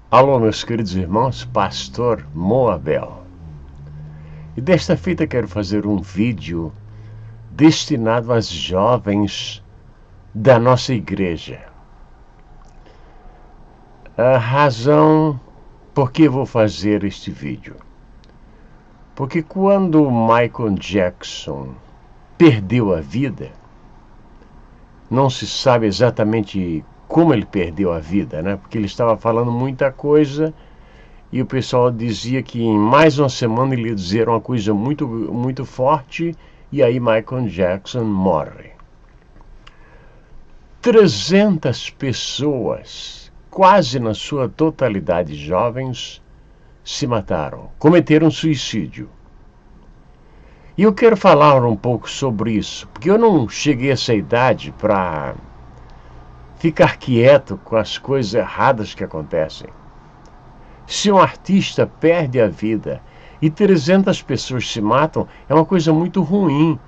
Alô, meus queridos irmãos, Pastor Moabel. E desta feita quero fazer um vídeo destinado às jovens da nossa igreja. A razão por que vou fazer este vídeo? Porque quando Michael Jackson perdeu a vida, não se sabe exatamente como ele perdeu a vida, né? Porque ele estava falando muita coisa e o pessoal dizia que em mais uma semana ele ia dizer uma coisa muito forte e aí Michael Jackson morre. 300 pessoas, quase na sua totalidade jovens, se mataram, cometeram suicídio. E eu quero falar um pouco sobre isso, porque eu não cheguei a essa idade para ficar quieto com as coisas erradas que acontecem. Se um artista perde a vida e 300 pessoas se matam, é uma coisa muito ruim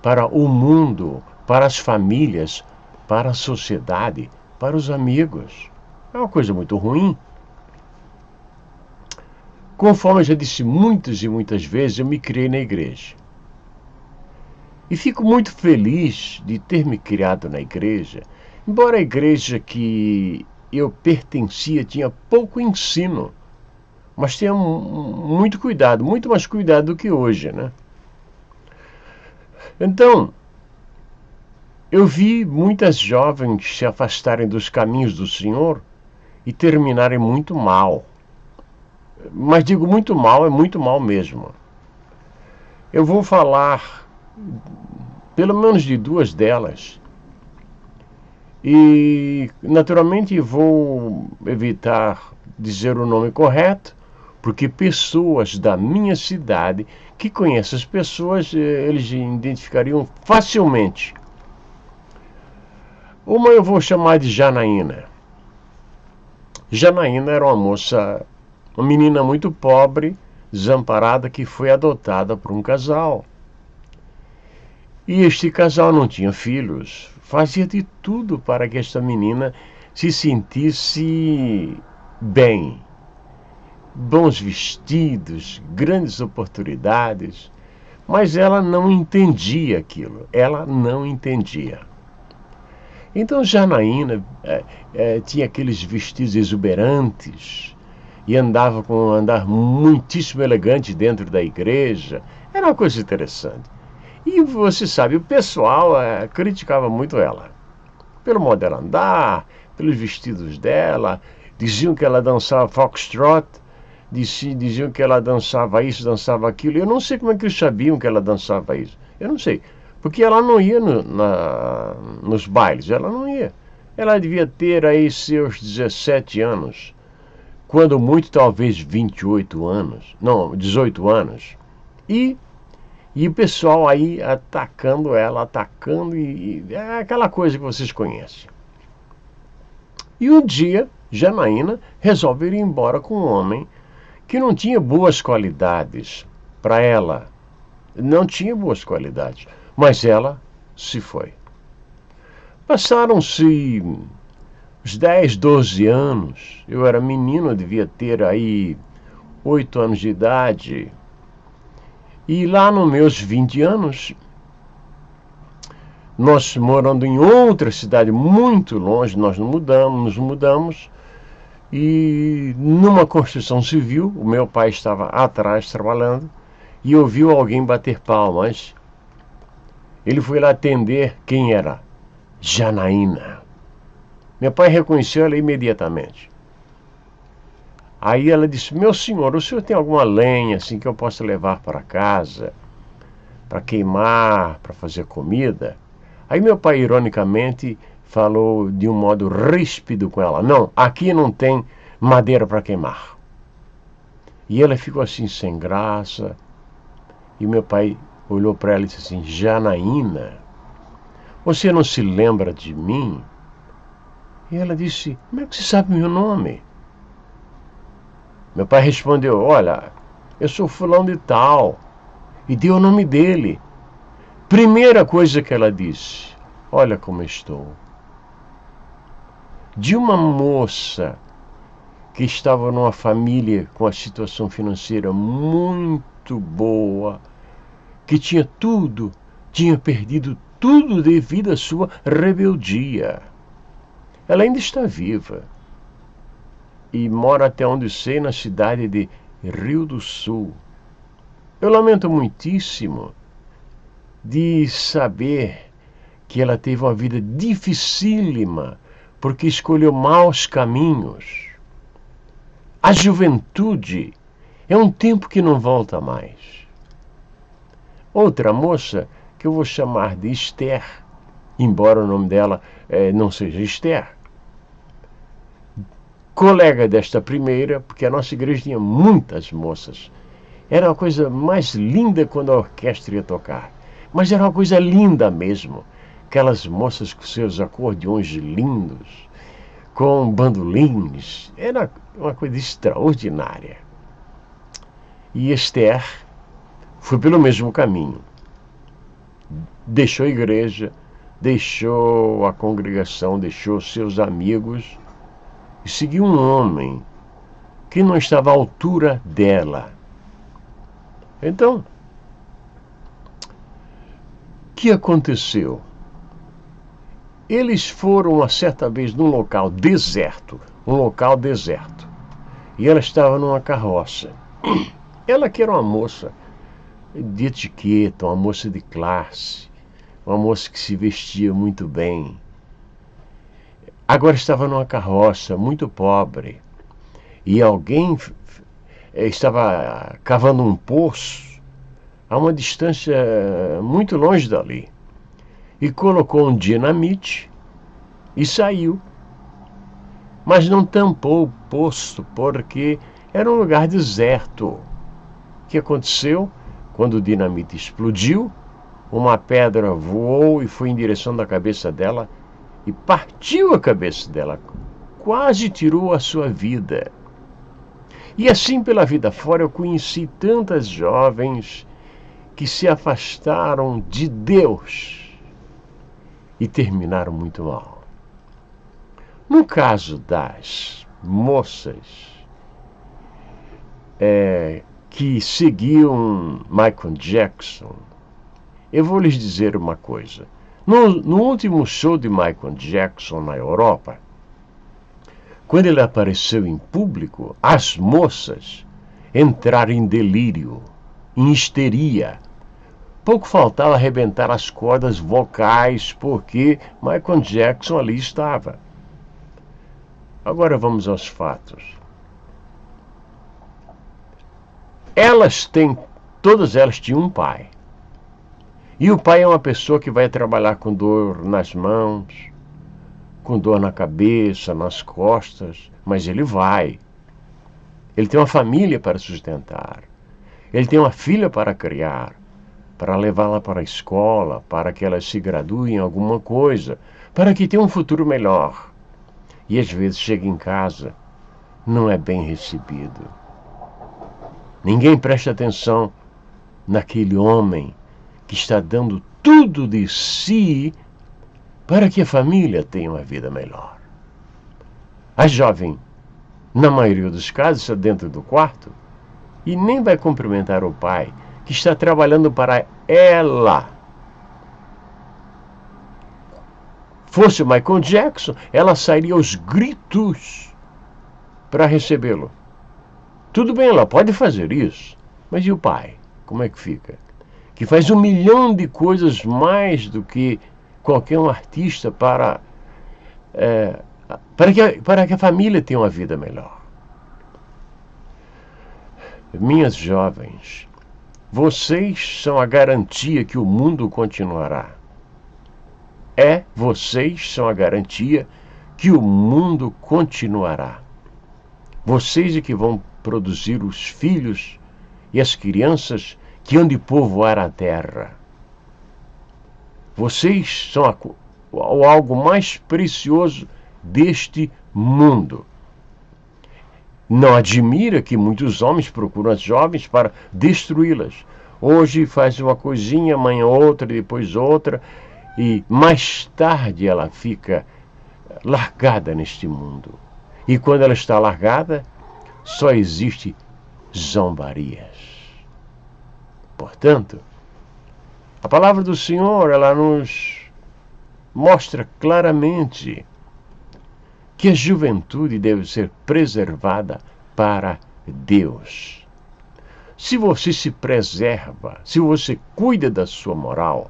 para o mundo, para as famílias, para a sociedade, para os amigos. É uma coisa muito ruim. Conforme eu já disse muitas e muitas vezes, eu me criei na igreja. E fico muito feliz de ter me criado na igreja, embora a igreja que eu pertencia tinha pouco ensino, mas tinha muito cuidado, muito mais cuidado do que hoje, né? Então, eu vi muitas jovens se afastarem dos caminhos do Senhor e terminarem muito mal. Mas digo muito mal, é muito mal mesmo. Eu vou falar pelo menos de duas delas. E, naturalmente, vou evitar dizer o nome correto, porque pessoas da minha cidade que conhecem as pessoas, eles identificariam facilmente. Uma eu vou chamar de Janaína. Janaína era uma moça, uma menina muito pobre, desamparada, que foi adotada por um casal. E este casal não tinha filhos, fazia de tudo para que esta menina se sentisse bem. Bons vestidos, grandes oportunidades, mas ela não entendia aquilo, ela não entendia. Então Janaína tinha aqueles vestidos exuberantes e andava com um andar muitíssimo elegante dentro da igreja. Era uma coisa interessante. E você sabe, o pessoal criticava muito ela. Pelo modo dela andar, pelos vestidos dela. Diziam que ela dançava foxtrot, diziam que ela dançava isso, dançava aquilo. Eu não sei como é que eles sabiam que ela dançava isso. Eu não sei. Porque ela não ia nos bailes, ela não ia. Ela devia ter aí seus 17 anos. Quando muito, talvez 28 anos. Não, 18 anos. E o pessoal aí atacando ela, atacando, e é aquela coisa que vocês conhecem. E um dia, Janaína resolve ir embora com um homem que não tinha boas qualidades para ela. Não tinha boas qualidades, mas ela se foi. Passaram-se uns 10, 12 anos. Eu era menino, eu devia ter aí 8 anos de idade. E lá nos meus 20 anos, nós morando em outra cidade muito longe, nós nos mudamos, e numa construção civil, o meu pai estava atrás trabalhando, e ouviu alguém bater palmas. Ele foi lá atender. Quem era? Janaína. Meu pai reconheceu ela imediatamente. Aí ela disse: meu senhor, o senhor tem alguma lenha assim que eu possa levar para casa, para queimar, para fazer comida? Aí meu pai, ironicamente, falou de um modo ríspido com ela: não, aqui não tem madeira para queimar. E ela ficou assim, sem graça. E meu pai olhou para ela e disse assim: Janaína, você não se lembra de mim? E ela disse: como é que você sabe meu nome? Meu pai respondeu: olha, eu sou fulano de tal. E deu o nome dele. Primeira coisa que ela disse: olha como estou. De uma moça que estava numa família com a situação financeira muito boa, que tinha tudo, tinha perdido tudo devido à sua rebeldia. Ela ainda está viva e mora, até onde sei, na cidade de Rio do Sul. Eu lamento muitíssimo de saber que ela teve uma vida dificílima porque escolheu maus caminhos. A juventude é um tempo que não volta mais. Outra moça, que eu vou chamar de Esther, embora o nome dela não seja Esther, colega desta primeira, porque a nossa igreja tinha muitas moças. Era a coisa mais linda quando a orquestra ia tocar. Mas era uma coisa linda mesmo. Aquelas moças com seus acordeões lindos, com bandolins. Era uma coisa extraordinária. E Esther foi pelo mesmo caminho. Deixou a igreja, deixou a congregação, deixou seus amigos e seguiu um homem que não estava à altura dela. Então, o que aconteceu? Eles foram uma certa vez num local deserto, e ela estava numa carroça. Ela que era uma moça de etiqueta, uma moça de classe, uma moça que se vestia muito bem. Agora estava numa carroça muito pobre e alguém estava cavando um poço a uma distância muito longe dali e colocou um dinamite e saiu. Mas não tampou o poço porque era um lugar deserto. O que aconteceu? Quando o dinamite explodiu, uma pedra voou e foi em direção da cabeça dela e partiu a cabeça dela, quase tirou a sua vida. E assim pela vida fora eu conheci tantas jovens que se afastaram de Deus e terminaram muito mal. No caso das moças que seguiam Michael Jackson, eu vou lhes dizer uma coisa. No último show de Michael Jackson na Europa, quando ele apareceu em público, as moças entraram em delírio, em histeria. Pouco faltava arrebentar as cordas vocais, porque Michael Jackson ali estava. Agora vamos aos fatos. Todas elas tinham um pai. E o pai é uma pessoa que vai trabalhar com dor nas mãos, com dor na cabeça, nas costas, mas ele vai. Ele tem uma família para sustentar. Ele tem uma filha para criar, para levá-la para a escola, para que ela se gradue em alguma coisa, para que tenha um futuro melhor. E às vezes chega em casa, não é bem recebido. Ninguém presta atenção naquele homem que está dando tudo de si para que a família tenha uma vida melhor. A jovem, na maioria dos casos, está dentro do quarto e nem vai cumprimentar o pai, que está trabalhando para ela. Fosse Michael Jackson, ela sairia aos gritos para recebê-lo. Tudo bem, ela pode fazer isso, mas e o pai? Como é que fica? Que faz 1 milhão de coisas mais do que qualquer um artista para que a família tenha uma vida melhor. Minhas jovens, vocês são a garantia que o mundo continuará. Vocês são a garantia que o mundo continuará. Vocês é que vão produzir os filhos e as crianças que hão de povoar a terra. Vocês são algo mais precioso deste mundo. Não admira que muitos homens procuram as jovens para destruí-las. Hoje faz uma coisinha, amanhã outra, depois outra, e mais tarde ela fica largada neste mundo. E quando ela está largada, só existe zombarias. Portanto, a palavra do Senhor, ela nos mostra claramente que a juventude deve ser preservada para Deus. Se você se preserva, se você cuida da sua moral,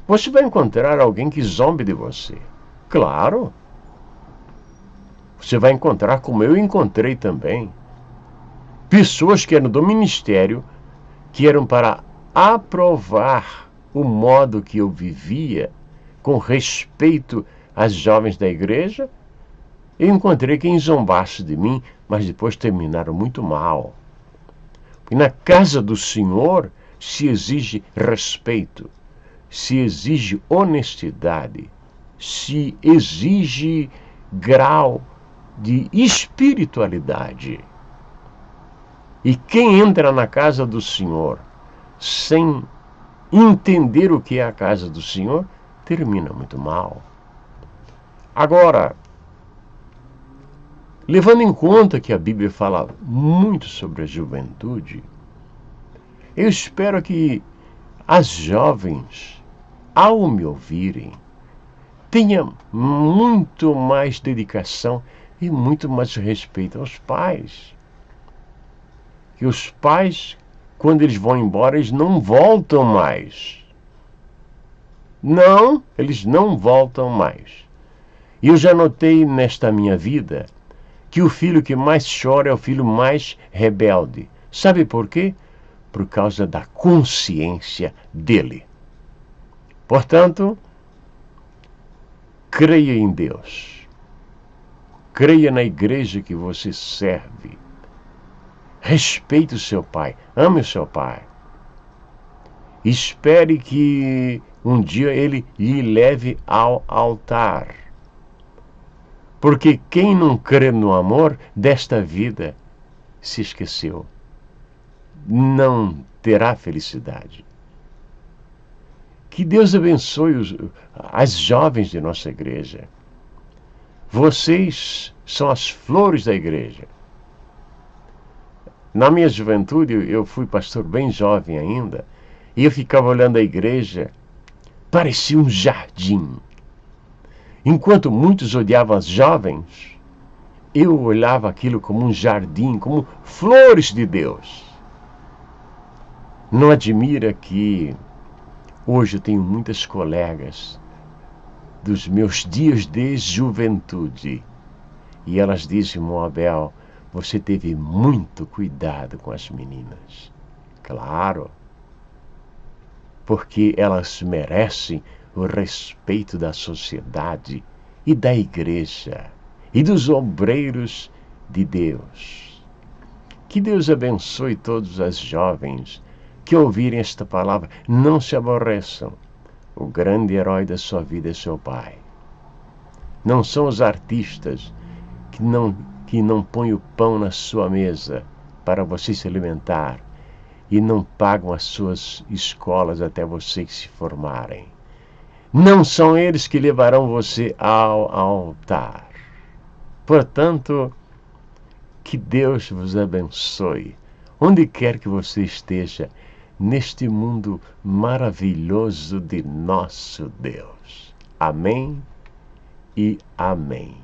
você vai encontrar alguém que zombe de você. Claro. Você vai encontrar, como eu encontrei também, pessoas que eram do ministério, que eram para aprovar o modo que eu vivia, com respeito às jovens da igreja. Eu encontrei quem zombasse de mim, mas depois terminaram muito mal. E na casa do Senhor se exige respeito, se exige honestidade, se exige grau de espiritualidade. E quem entra na casa do Senhor sem entender o que é a casa do Senhor, termina muito mal. Agora, levando em conta que a Bíblia fala muito sobre a juventude, eu espero que as jovens, ao me ouvirem, tenham muito mais dedicação e muito mais respeito aos pais. Que os pais, quando eles vão embora, eles não voltam mais. Não, eles não voltam mais. E eu já notei nesta minha vida que o filho que mais chora é o filho mais rebelde. Sabe por quê? Por causa da consciência dele. Portanto, creia em Deus. Creia na igreja que você serve. Respeite o seu pai. Ame o seu pai. Espere que um dia ele lhe leve ao altar. Porque quem não crê no amor desta vida se esqueceu. Não terá felicidade. Que Deus abençoe as jovens de nossa igreja. Vocês são as flores da igreja. Na minha juventude, eu fui pastor bem jovem ainda, e eu ficava olhando a igreja, parecia um jardim. Enquanto muitos odiavam as jovens, eu olhava aquilo como um jardim, como flores de Deus. Não admira que hoje eu tenho muitas colegas dos meus dias de juventude, e elas dizem: Moabel, você teve muito cuidado com as meninas. Claro, porque elas merecem o respeito da sociedade e da igreja e dos obreiros de Deus. Que Deus abençoe todas as jovens que ouvirem esta palavra. Não se aborreçam. O grande herói da sua vida é seu pai. Não são os artistas que não põem o pão na sua mesa para você se alimentar e não pagam as suas escolas até vocês se formarem. Não são eles que levarão você ao altar. Portanto, que Deus vos abençoe, onde quer que você esteja, neste mundo maravilhoso de nosso Deus. Amém e amém.